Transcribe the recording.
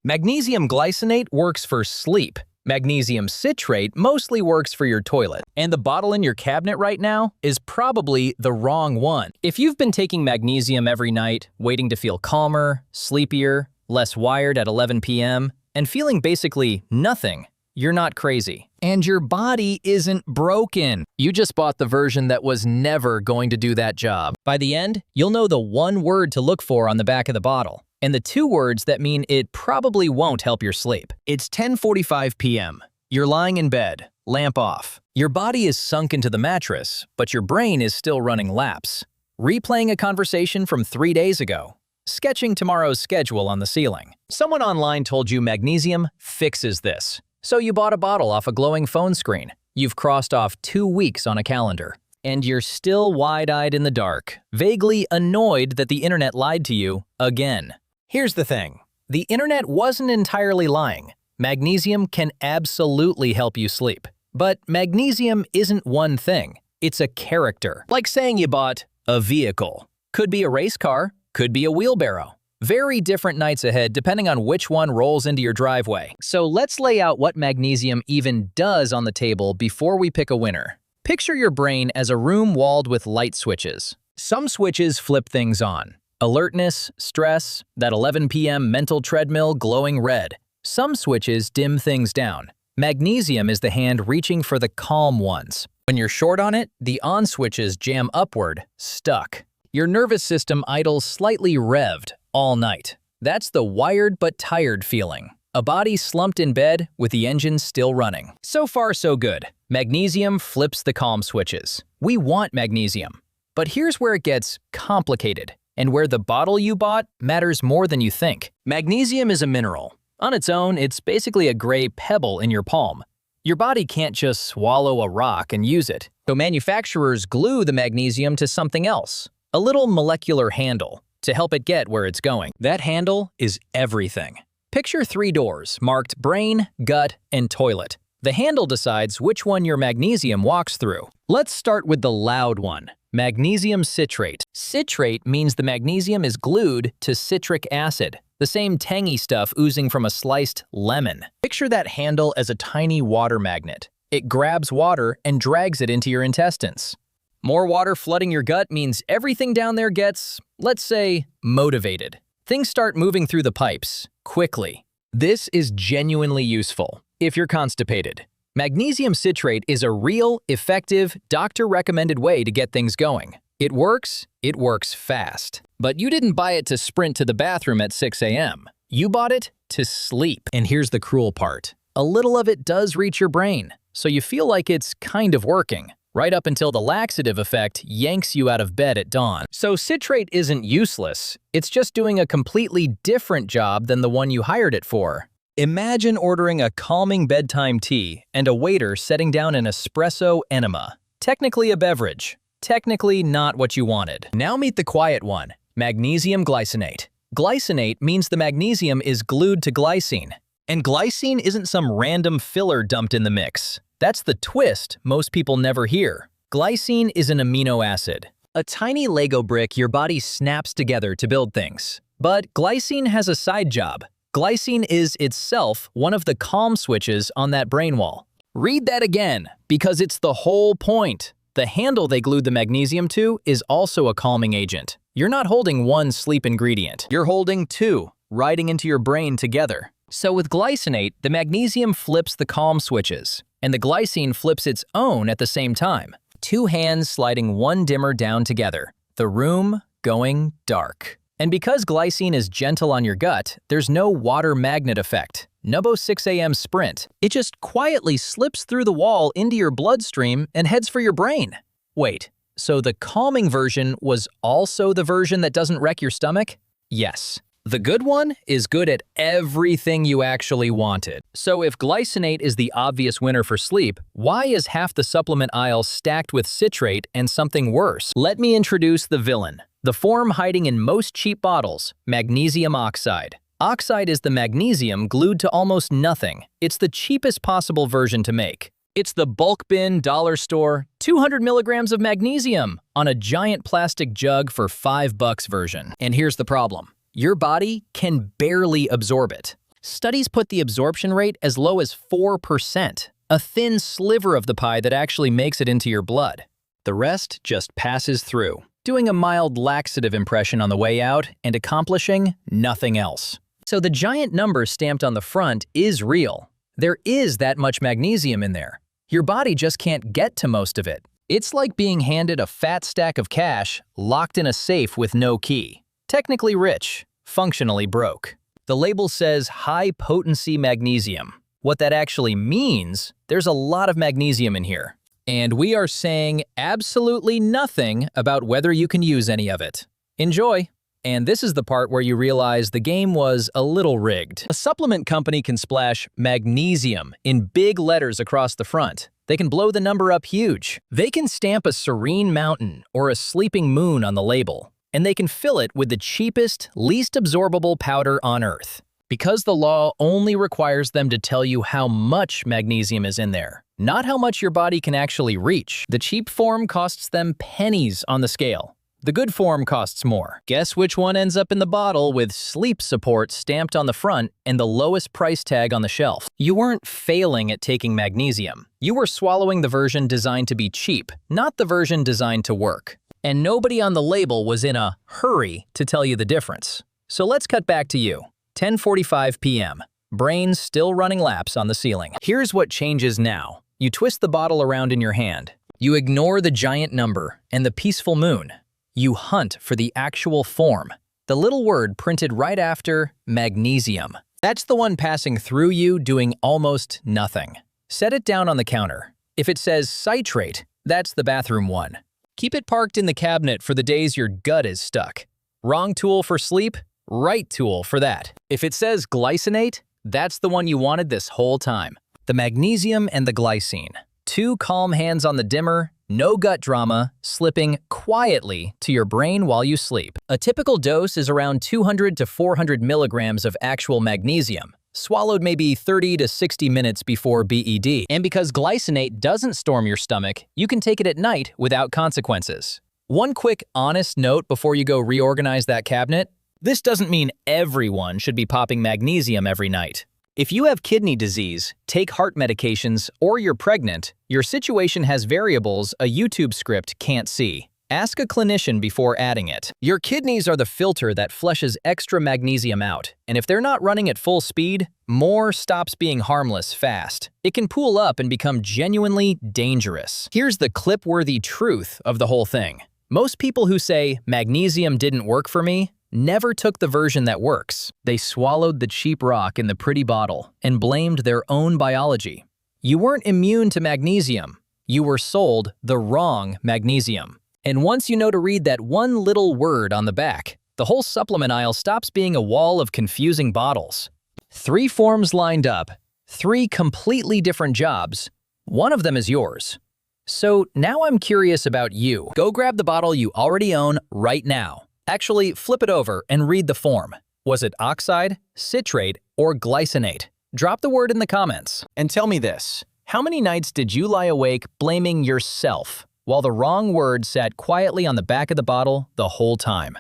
Magnesium glycinate works for sleep. Magnesium citrate mostly works for your toilet. And the bottle in your cabinet right now is probably the wrong one. If you've been taking magnesium every night, waiting to feel calmer, sleepier, less wired at 11 p.m., and feeling basically nothing, you're not crazy. And your body isn't broken. You just bought the version that was never going to do that job. By the end, you'll know the one word to look for on the back of the bottle, and the two words that mean it probably won't help your sleep. It's 10:45 p.m. You're lying in bed, lamp off. Your body is sunk into the mattress, but your brain is still running laps, replaying a conversation from 3 days ago, sketching tomorrow's schedule on the ceiling. Someone online told you magnesium fixes this. So you bought a bottle off a glowing phone screen. You've crossed off 2 weeks on a calendar. And you're still wide-eyed in the dark, vaguely annoyed that the internet lied to you again. Here's the thing. The internet wasn't entirely lying. Magnesium can absolutely help you sleep. But magnesium isn't one thing. It's a character. Like saying you bought a vehicle. Could be a race car, could be a wheelbarrow. Very different nights ahead depending on which one rolls into your driveway. So let's lay out what magnesium even does on the table before we pick a winner. Picture your brain as a room walled with light switches. Some switches flip things on. Alertness, stress, that 11 p.m. mental treadmill glowing red. Some switches dim things down. Magnesium is the hand reaching for the calm ones. When you're short on it, the on switches jam upward, stuck. Your nervous system idles slightly revved all night. That's the wired but tired feeling. A body slumped in bed with the engine still running. So far, so good. Magnesium flips the calm switches. We want magnesium. But here's where it gets complicated, and where the bottle you bought matters more than you think. Magnesium is a mineral. On its own, it's basically a gray pebble in your palm. Your body can't just swallow a rock and use it. So manufacturers glue the magnesium to something else, a little molecular handle, to help it get where it's going. That handle is everything. Picture 3 doors marked brain, gut, and toilet. The handle decides which one your magnesium walks through. Let's start with the loud one, magnesium citrate. Citrate means the magnesium is glued to citric acid, the same tangy stuff oozing from a sliced lemon. Picture that handle as a tiny water magnet. It grabs water and drags it into your intestines. More water flooding your gut means everything down there gets, let's say, motivated. Things start moving through the pipes, quickly. This is genuinely useful if you're constipated. Magnesium citrate is a real, effective, doctor-recommended way to get things going. It works fast. But you didn't buy it to sprint to the bathroom at 6 a.m. You bought it to sleep. And here's the cruel part. A little of it does reach your brain, so you feel like it's kind of working, right up until the laxative effect yanks you out of bed at dawn. So citrate isn't useless, it's just doing a completely different job than the one you hired it for. Imagine ordering a calming bedtime tea and a waiter setting down an espresso enema. Technically a beverage, technically not what you wanted. Now meet the quiet one, magnesium glycinate. Glycinate means the magnesium is glued to glycine. And glycine isn't some random filler dumped in the mix. That's the twist most people never hear. Glycine is an amino acid, a tiny Lego brick your body snaps together to build things. But glycine has a side job. Glycine is itself one of the calm switches on that brain wall. Read that again, because it's the whole point. The handle they glued the magnesium to is also a calming agent. You're not holding one sleep ingredient. You're holding 2, riding into your brain together. So with glycinate, the magnesium flips the calm switches, and the glycine flips its own at the same time. 2 hands sliding one dimmer down together, the room going dark. And because glycine is gentle on your gut, there's no water magnet effect. No 6 a.m. sprint. It just quietly slips through the wall into your bloodstream and heads for your brain. Wait, so the calming version was also the version that doesn't wreck your stomach? Yes. The good one is good at everything you actually wanted. So if glycinate is the obvious winner for sleep, why is half the supplement aisle stacked with citrate and something worse? Let me introduce the villain. The form hiding in most cheap bottles, magnesium oxide. Oxide is the magnesium glued to almost nothing. It's the cheapest possible version to make. It's the bulk bin dollar store 200 milligrams of magnesium on a giant plastic jug for $5 version. And here's the problem. Your body can barely absorb it. Studies put the absorption rate as low as 4%, a thin sliver of the pie that actually makes it into your blood. The rest just passes through, doing a mild laxative impression on the way out and accomplishing nothing else. So the giant number stamped on the front is real. There is that much magnesium in there. Your body just can't get to most of it. It's like being handed a fat stack of cash locked in a safe with no key. Technically rich, functionally broke. The label says high-potency magnesium. What that actually means, there's a lot of magnesium in here. And we are saying absolutely nothing about whether you can use any of it. Enjoy! And this is the part where you realize the game was a little rigged. A supplement company can splash magnesium in big letters across the front. They can blow the number up huge. They can stamp a serene mountain or a sleeping moon on the label. And they can fill it with the cheapest, least absorbable powder on Earth. Because the law only requires them to tell you how much magnesium is in there, not how much your body can actually reach. The cheap form costs them pennies on the scale. The good form costs more. Guess which one ends up in the bottle with sleep support stamped on the front and the lowest price tag on the shelf? You weren't failing at taking magnesium. You were swallowing the version designed to be cheap, not the version designed to work. And nobody on the label was in a hurry to tell you the difference. So let's cut back to you. 10:45 p.m. Brain still running laps on the ceiling. Here's what changes now. You twist the bottle around in your hand. You ignore the giant number and the peaceful moon. You hunt for the actual form, the little word printed right after magnesium. That's the one passing through you, doing almost nothing. Set it down on the counter. If it says citrate, that's the bathroom one. Keep it parked in the cabinet for the days your gut is stuck. Wrong tool for sleep, right tool for that. If it says glycinate, that's the one you wanted this whole time. The magnesium and the glycine. Two calm hands on the dimmer, no gut drama, slipping quietly to your brain while you sleep. A typical dose is around 200 to 400 milligrams of actual magnesium, swallowed maybe 30 to 60 minutes before BED. And because glycinate doesn't storm your stomach, you can take it at night without consequences. One quick honest note before you go reorganize that cabinet. This doesn't mean everyone should be popping magnesium every night. If you have kidney disease, take heart medications, or you're pregnant, your situation has variables a YouTube script can't see. Ask a clinician before adding it. Your kidneys are the filter that flushes extra magnesium out, and if they're not running at full speed, more stops being harmless fast. It can pool up and become genuinely dangerous. Here's the clip-worthy truth of the whole thing. Most people who say, magnesium didn't work for me, never took the version that works. They swallowed the cheap rock in the pretty bottle and blamed their own biology. You weren't immune to magnesium. You were sold the wrong magnesium. And once you know to read that one little word on the back, the whole supplement aisle stops being a wall of confusing bottles. 3 forms lined up, 3 completely different jobs. One of them is yours. So now I'm curious about you. Go grab the bottle you already own right now. Actually, flip it over and read the form. Was it oxide, citrate, or glycinate? Drop the word in the comments. And tell me this, how many nights did you lie awake blaming yourself while the wrong word sat quietly on the back of the bottle the whole time?